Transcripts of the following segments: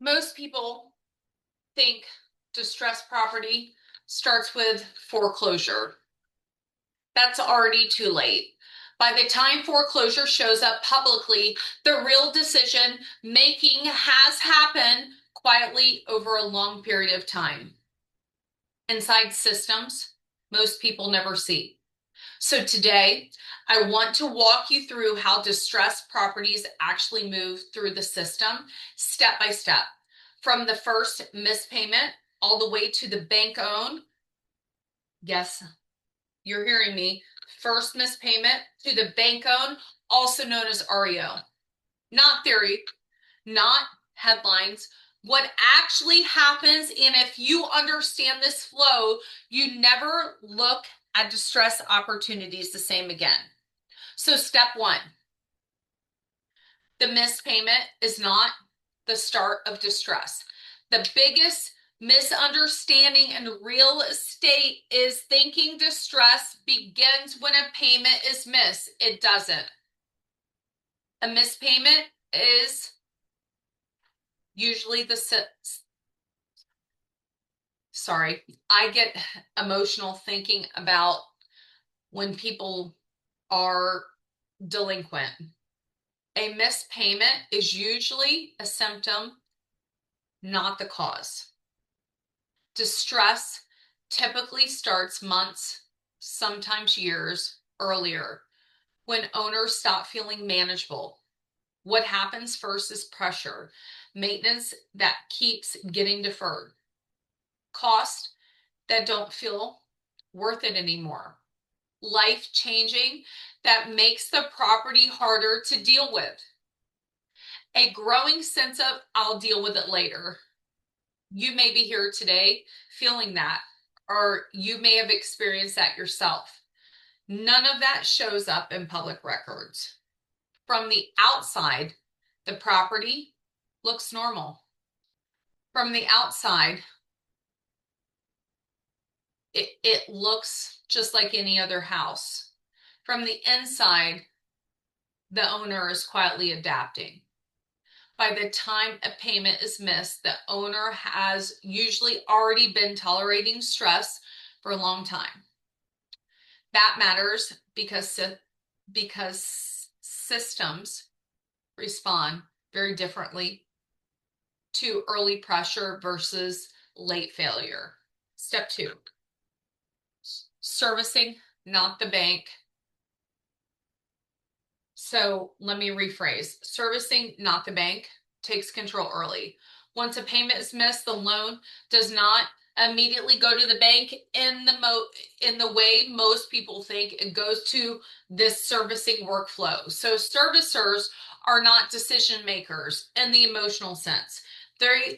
Most people think distressed property starts with foreclosure. That's already too late. By the time foreclosure shows up publicly, the real decision making has happened quietly over a long period of time inside systems most people never see. So today, I want to walk you through how distressed properties actually move through the system step by step, from the first missed payment all the way to the bank owned. Yes, you're hearing me. First missed payment to the bank owned, also known as REO. Not theory, not headlines. What actually happens, and if you understand this flow, you never look at distress opportunities the same again. So step one, the missed payment is not the start of distress. The biggest misunderstanding in real estate is thinking distress begins when a payment is missed. It doesn't. A missed payment is usually sorry, I get emotional thinking about when people are delinquent. A missed payment is usually a symptom, not the cause. Distress typically starts months, sometimes years earlier, when owners stop feeling manageable. What happens first is pressure, maintenance that keeps getting deferred, costs that don't feel worth it anymore, life changing that makes the property harder to deal with, a growing sense of I'll deal with it later. You may be here today feeling that, or you may have experienced that yourself. None of that shows up in public records. From the outside, the property looks normal. From the outside, it looks just like any other house. From the inside, the owner is quietly adapting. By the time a payment is missed, the owner has usually already been tolerating stress for a long time. That matters because systems respond very differently to early pressure versus late failure. Step two, servicing, not the bank. So let me rephrase. Servicing, not the bank, takes control early. Once a payment is missed, the loan does not immediately go to the bank in the way most people think. It goes to this servicing workflow. So servicers are not decision makers in the emotional sense.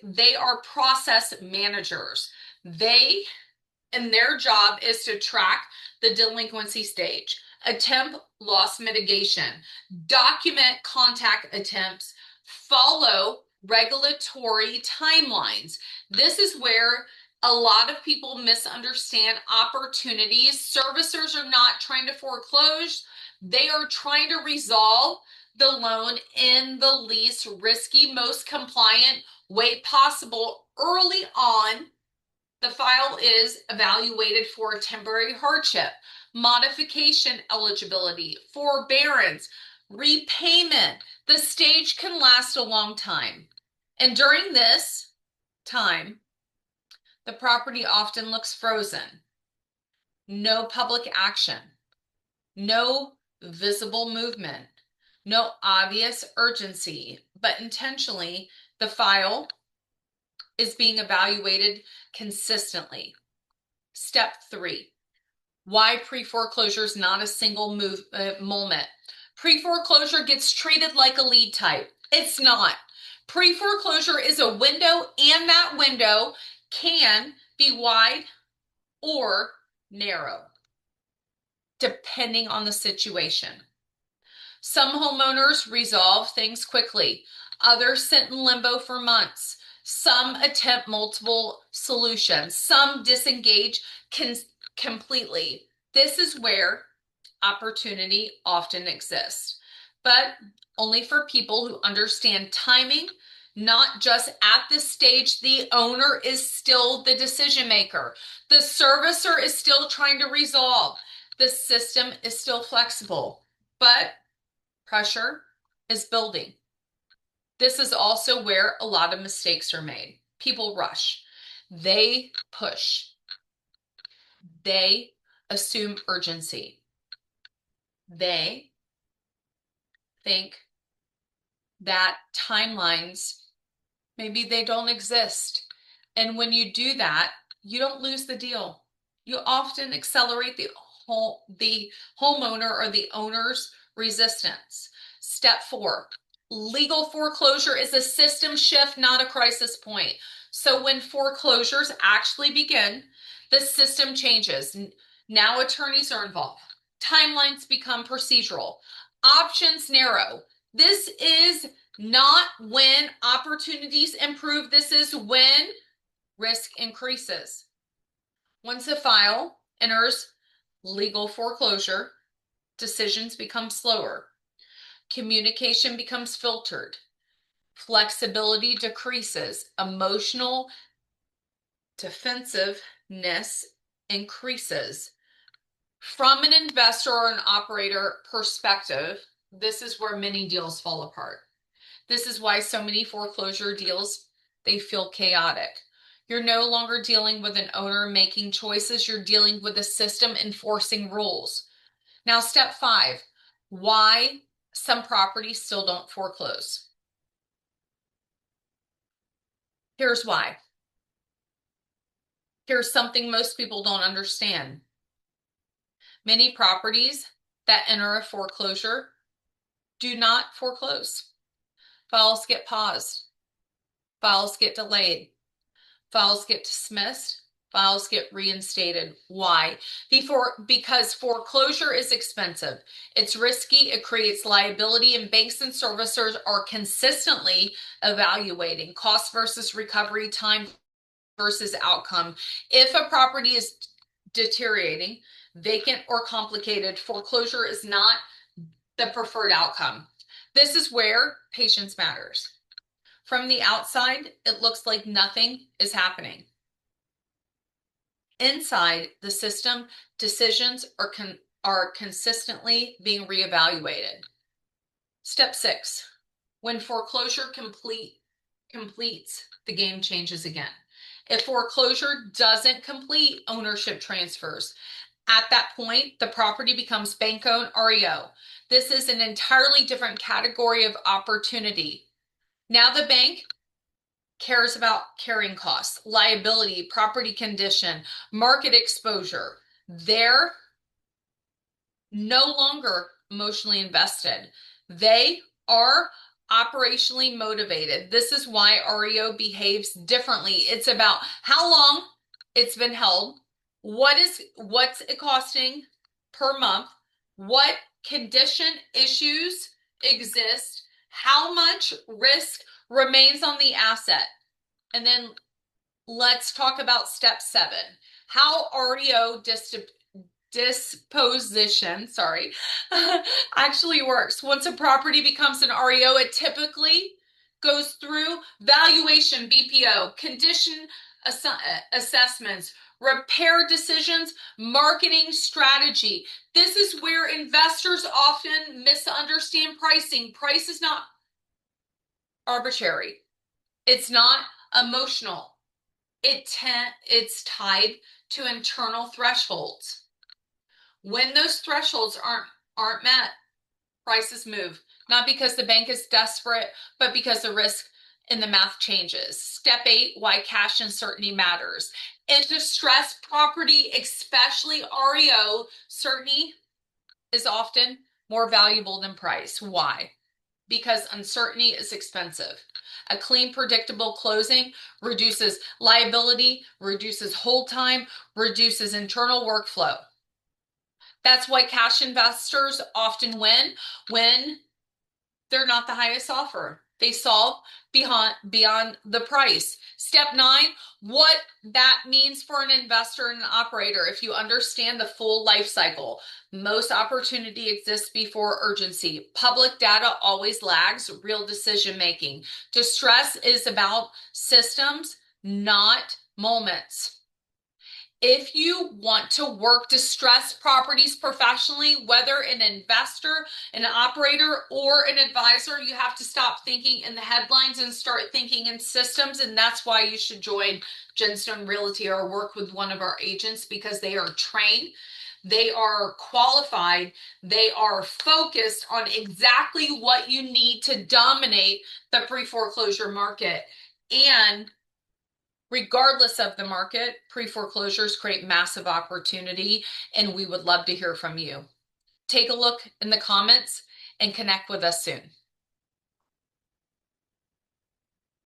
They are process managers. And their job is to track the delinquency stage, attempt loss mitigation, document contact attempts, follow regulatory timelines. This is where a lot of people misunderstand opportunities. Servicers are not trying to foreclose. They are trying to resolve the loan in the least risky, most compliant way possible. Early on, the file is evaluated for temporary hardship, modification eligibility, forbearance, repayment. The stage can last a long time. And during this time, the property often looks frozen. No public action, no visible movement, no obvious urgency, but intentionally, the file is being evaluated consistently. Step three, why pre-foreclosure is not a single moment. Pre-foreclosure gets treated like a lead type. It's not. Pre-foreclosure is a window, and that window can be wide or narrow, depending on the situation. Some homeowners resolve things quickly. Others sit in limbo for months. Some attempt multiple solutions. Some disengage completely. This is where opportunity often exists, but only for people who understand timing, Not just at this stage, the owner is still the decision maker. The servicer is still trying to resolve. The system is still flexible, but pressure is building. This is also where a lot of mistakes are made. People rush. They push. They assume urgency. They think that timelines, maybe they don't exist. And when you do that, you don't lose the deal. You often accelerate the homeowner or the owner's resistance. Step 4, legal foreclosure is a system shift, not a crisis point. So when foreclosures actually begin, the system changes. Now attorneys are involved. Timelines become procedural. Options narrow. This is not when opportunities improve. This is when risk increases. Once a file enters legal foreclosure, decisions become slower. Communication becomes filtered. Flexibility decreases. Emotional defensiveness increases. From an investor or an operator perspective, this is where many deals fall apart. This is why so many foreclosure deals, they feel chaotic. You're no longer dealing with an owner making choices. You're dealing with a system enforcing rules. Now, step 5, why some properties still don't foreclose. Here's why. Here's something most people don't understand. Many properties that enter a foreclosure do not foreclose. Files get paused. Files get delayed. Files get dismissed. Files get reinstated. Why? Because foreclosure is expensive. It's risky. It creates liability, and banks and servicers are consistently evaluating cost versus recovery, time versus outcome. If a property is deteriorating, vacant, or complicated, foreclosure is not the preferred outcome. This is where patience matters. From the outside, it looks like nothing is happening. Inside the system, decisions are consistently being reevaluated. Step 6, when foreclosure completes, the game changes again. If foreclosure doesn't complete, ownership transfers. At that point, the property becomes bank-owned REO. This is an entirely different category of opportunity. Now the bank cares about carrying costs, liability, property condition, market exposure. They're no longer emotionally invested. They are operationally motivated. This is why REO behaves differently. It's about how long it's been held, what's it costing per month, what condition issues exist, how much risk remains on the asset. And then let's talk about step 7, how REO disposition actually works. Once a property becomes an REO, it typically goes through valuation, BPO, condition assessments, repair decisions, marketing strategy. This is where investors often misunderstand pricing. Price is not arbitrary. It's not emotional. It's tied to internal thresholds. When those thresholds aren't met, prices move. Not because the bank is desperate, but because the risk in the math changes. Step 8, why cash uncertainty matters. In distressed property, especially REO, certainty is often more valuable than price. Why? Because uncertainty is expensive. A clean, predictable closing reduces liability, reduces hold time, reduces internal workflow. That's why cash investors often win when they're not the highest offer. they solve beyond the price. Step 9, what that means for an investor and an operator. If you understand the full life cycle, most opportunity exists before urgency. Public data always lags real decision making. Distress is about systems, not moments. If you want to work distressed properties professionally, whether an investor, an operator, or an advisor, you have to stop thinking in the headlines and start thinking in systems. And that's why you should join Genstone Realty or work with one of our agents, because they are trained, they are qualified, they are focused on exactly what you need to dominate the pre-foreclosure market. And regardless of the market, pre-foreclosures create massive opportunity, and we would love to hear from you. Take a look in the comments and connect with us soon.